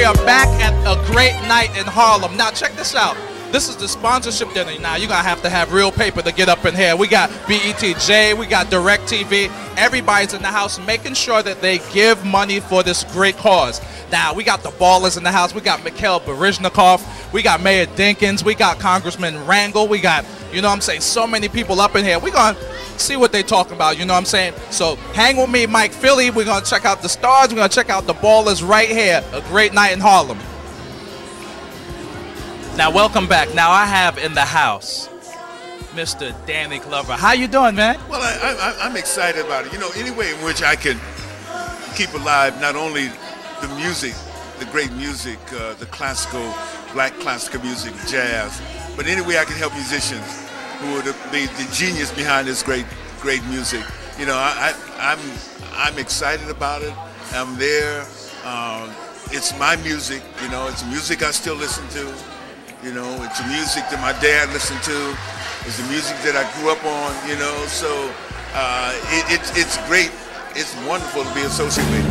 we are back at a great night in Harlem. Now check this out. This is the sponsorship dinner. Now you're going to have real paper to get up in here. We got pt2, we got DirecTV. Everybody's in the house making sure that they give money for this great cause. Now we got the ballers in the house. We got Mikhail Baryshnikov. We got Mayor Dinkins. We got Congressman Rangel. We got, you know what I'm saying, so many people up in here. We're going to see what they talking about, you know what I'm saying? So hang with me, Mike Philly. We're going to check out the stars. We're going to check out the ballers right here. A great night in Harlem. Now, welcome back. Now, I have in the house Mr. Danny Glover. How you doing, man? Well, I'm excited about it. You know, any way in which I can keep alive not only the music, the great music, the classical, black classical music, jazz, but any way I can help musicians who are the genius behind this great music. You know, I'm excited about it. I'm there. It's my music. You know, it's music I still listen to. You know, it's the music that my dad listened to. It's the music that I grew up on, you know. So it's great. It's wonderful to be associated with.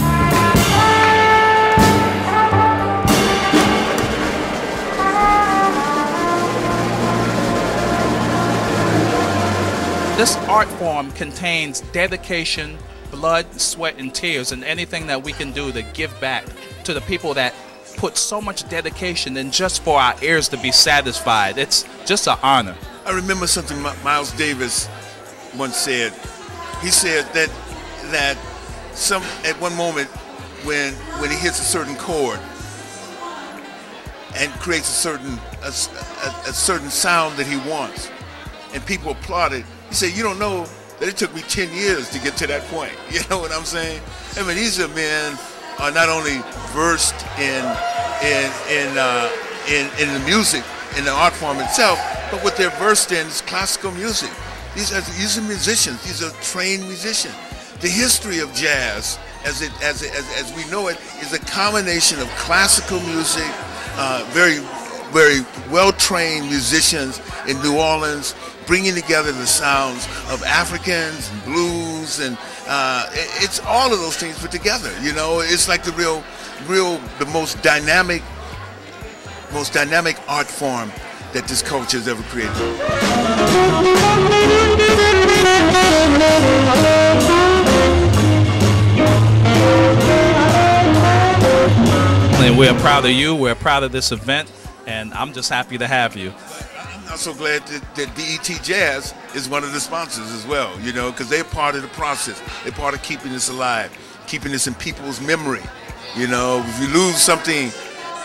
This art form contains dedication, blood, sweat, and tears, and anything that we can do to give back to the people that put so much dedication in just for our ears to be satisfied. It's just an honor. I remember something Miles Davis once said. He said that at one moment when he hits a certain chord and creates a certain sound that he wants, and people applaud it, he said, "You don't know that it took me 10 years to get to that point." You know what I'm saying? I mean, these are men are not only versed in the music, in the art form itself, but what they're versed in is classical music. These are musicians. These are trained musicians. The history of jazz, as we know it, is a combination of classical music, very well-trained musicians in New Orleans, bringing together the sounds of Africans and blues, and it's all of those things put together. You know, it's like the most dynamic art form that this culture has ever created. And we're proud of you. We're proud of this event, and I'm just happy to have you. I'm so glad that BET Jazz is one of the sponsors as well, you know, because they're part of the process. They're part of keeping this alive, keeping this in people's memory. You know, if you lose something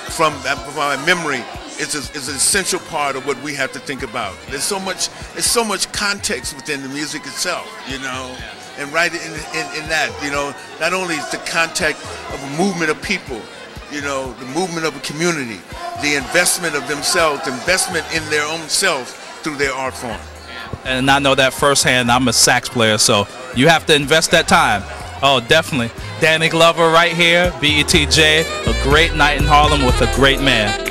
from our memory, it's an essential part of what we have to think about. There's so much context within the music itself, you know, and right in that, you know, not only is the context of a movement of people, you know, the movement of a community, the investment of themselves, investment in their own self through their art form. And I know that firsthand. I'm a sax player, so you have to invest that time. Oh, definitely. Danny Glover right here, BETJ, a great night in Harlem with a great man.